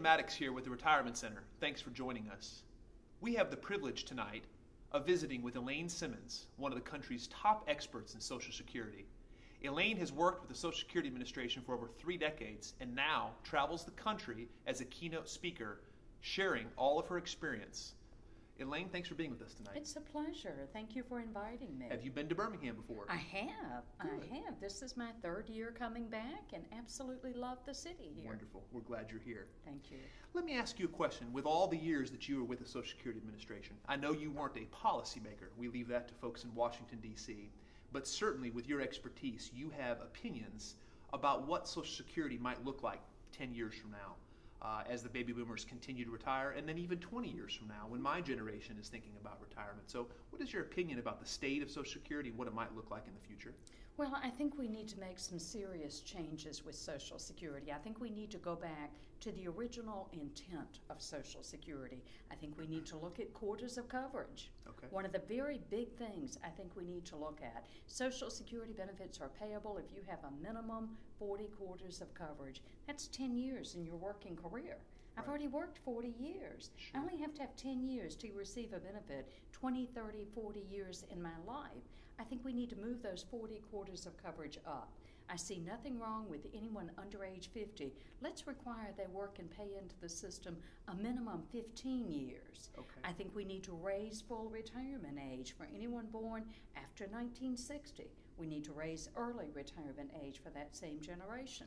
Maddox here with the Retirement Center. Thanks for joining us. We have the privilege tonight of visiting with Elaine Simmons, one of the country's top experts in Social Security. Elaine has worked with the Social Security Administration for over 3 decades and now travels the country as a keynote speaker, sharing all of her experience. Elaine, thanks for being with us tonight. It's a pleasure. Thank you for inviting me. Have you been to Birmingham before? I have. Good. I have. This is my 3rd year coming back and absolutely love the city here. Wonderful. We're glad you're here. Thank you. Let me ask you a question. With all the years that you were with the Social Security Administration, I know you weren't a policymaker. We leave that to folks in Washington, D.C. But certainly with your expertise, you have opinions about what Social Security might look like 10 years from now. As the baby boomers continue to retire, and then even 20 years from now when my generation is thinking about retirement. So what is your opinion about the state of Social Security and what it might look like in the future? Well, I think we need to make some serious changes with Social Security. I think we need to go back to the original intent of Social Security. I think we need to look at quarters of coverage. Okay. One of the very big things I think we need to look at, Social Security benefits are payable if you have a minimum 40 quarters of coverage. That's 10 years in your working career. I've already worked 40 years. Sure. I only have to have 10 years to receive a benefit, 20, 30, 40 years in my life. I think we need to move those 40 quarters of coverage up. I see nothing wrong with anyone under age 50. Let's require they work and pay into the system a minimum 15 years. Okay. I think we need to raise full retirement age for anyone born after 1960. We need to raise early retirement age for that same generation.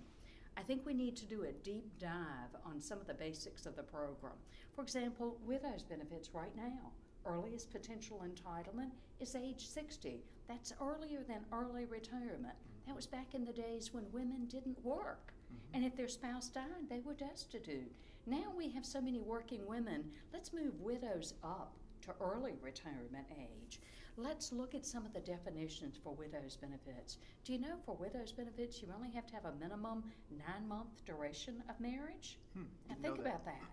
I think we need to do a deep dive on some of the basics of the program. For example, widows benefits right now. Earliest potential entitlement is age 60. That's earlier than early retirement. That was back in the days when women didn't work. And if their spouse died, they were destitute. Now we have so many working women. Let's move widows up to early retirement age. Let's look at some of the definitions for widows benefits. Do you know for widows benefits you only have to have a minimum 9-month duration of marriage? Now think about that.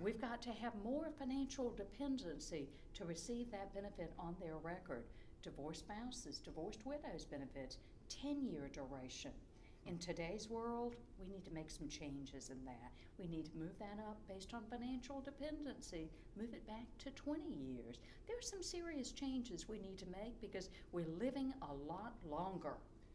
We've got to have more financial dependency to receive that benefit on their record. Divorced spouses, divorced widows benefits, 10-year duration. In today's world, we need to make some changes in that. We need to move that up based on financial dependency, move it back to 20 years. There are some serious changes we need to make because we're living a lot longer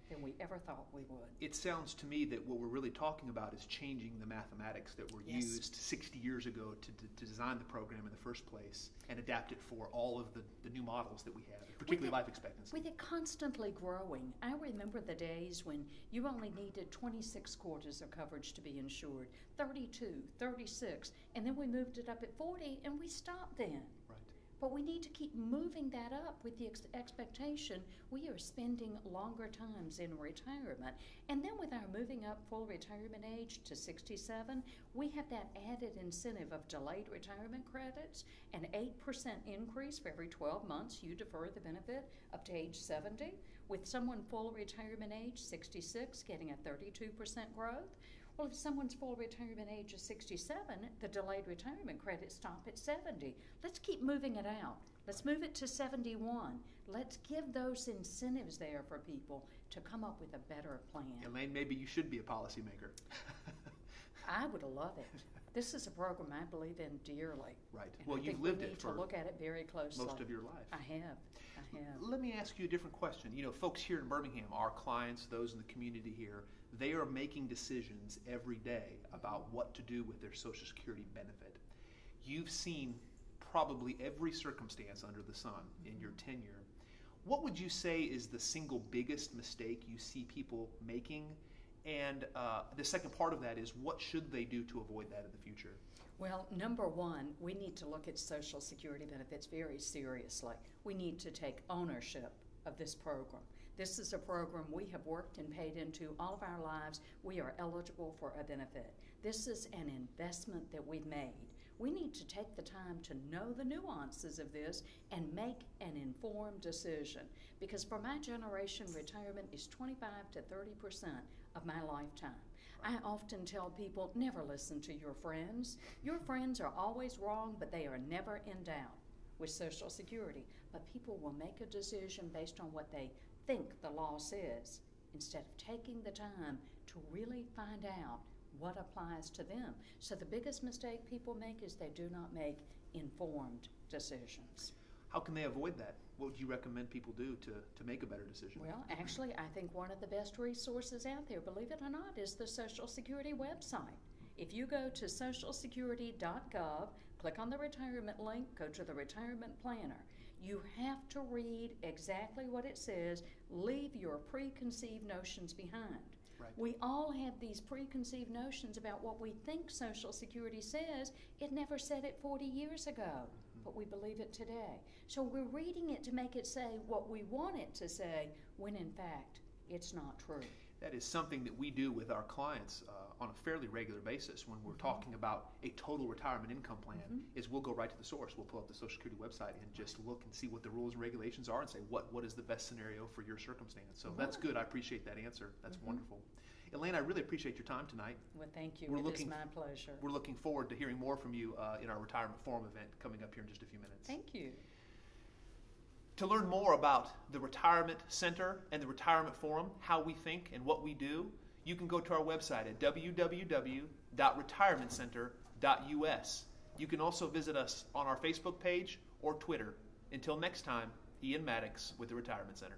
than we ever thought we would. It sounds to me that what we're really talking about is changing the mathematics that were used 60 years ago to design the program in the first place and adapt it for all of the new models that we have, particularly life expectancy. With it constantly growing, I remember the days when you only needed 26 quarters of coverage to be insured, 32, 36, and then we moved it up at 40 and we stopped then. Right. But we need to keep moving that up with the expectation we are spending longer times in retirement. And then with our moving up full retirement age to 67, we have that added incentive of delayed retirement credits, an 8% increase for every 12 months you defer the benefit up to age 70. With someone full retirement age 66 getting a 32% growth. Well, if someone's full retirement age is 67, the delayed retirement credits stop at 70. Let's keep moving it out. Let's move it to 71. Let's give those incentives there for people to come up with a better plan. Elaine, maybe you should be a policymaker. I would love it. This is a program I believe in dearly. Right. And Well, I you've think lived we it need for to look at it very closely. most of your life. I have. Let me ask you a different question. You know, folks here in Birmingham, our clients, those in the community here, they are making decisions every day about what to do with their Social Security benefit. You've seen probably every circumstance under the sun in your tenure. What would you say is the single biggest mistake you see people making? And the second part of that is, what should they do to avoid that in the future? Well, number one, we need to look at Social Security benefits very seriously. We need to take ownership of this program. This is a program we have worked and paid into all of our lives. We are eligible for a benefit. This is an investment that we've made. We need to take the time to know the nuances of this and make an informed decision. Because for my generation, retirement is 25 to 30% of my lifetime. I often tell people, never listen to your friends. Your friends are always wrong, but they are never in doubt with Social Security. But people will make a decision based on what they think the law says, instead of taking the time to really find out what applies to them. So the biggest mistake people make is they do not make informed decisions. How can they avoid that? What would you recommend people do to make a better decision? Well, actually, I think one of the best resources out there, believe it or not, is the Social Security website. If you go to socialsecurity.gov, click on the retirement link, go to the retirement planner. You have to read exactly what it says. Leave your preconceived notions behind. Right. We all have these preconceived notions about what we think Social Security says. It never said it 40 years ago, but we believe it today. So we're reading it to make it say what we want it to say, when in fact it's not true. That is something that we do with our clients on a fairly regular basis when we're talking about a total retirement income plan. Is we'll go right to the source. We'll pull up the Social Security website and just look and see what the rules and regulations are and say what is the best scenario for your circumstance. So that's good. I appreciate that answer. That's wonderful. Elaine, I really appreciate your time tonight. Well, thank you. It is my pleasure. We're looking forward to hearing more from you in our Retirement Forum event coming up here in just a few minutes. Thank you. To learn more about the Retirement Center and the Retirement Forum, how we think and what we do, you can go to our website at www.retirementcenter.us. You can also visit us on our Facebook page or Twitter. Until next time, Ian Maddox with the Retirement Center.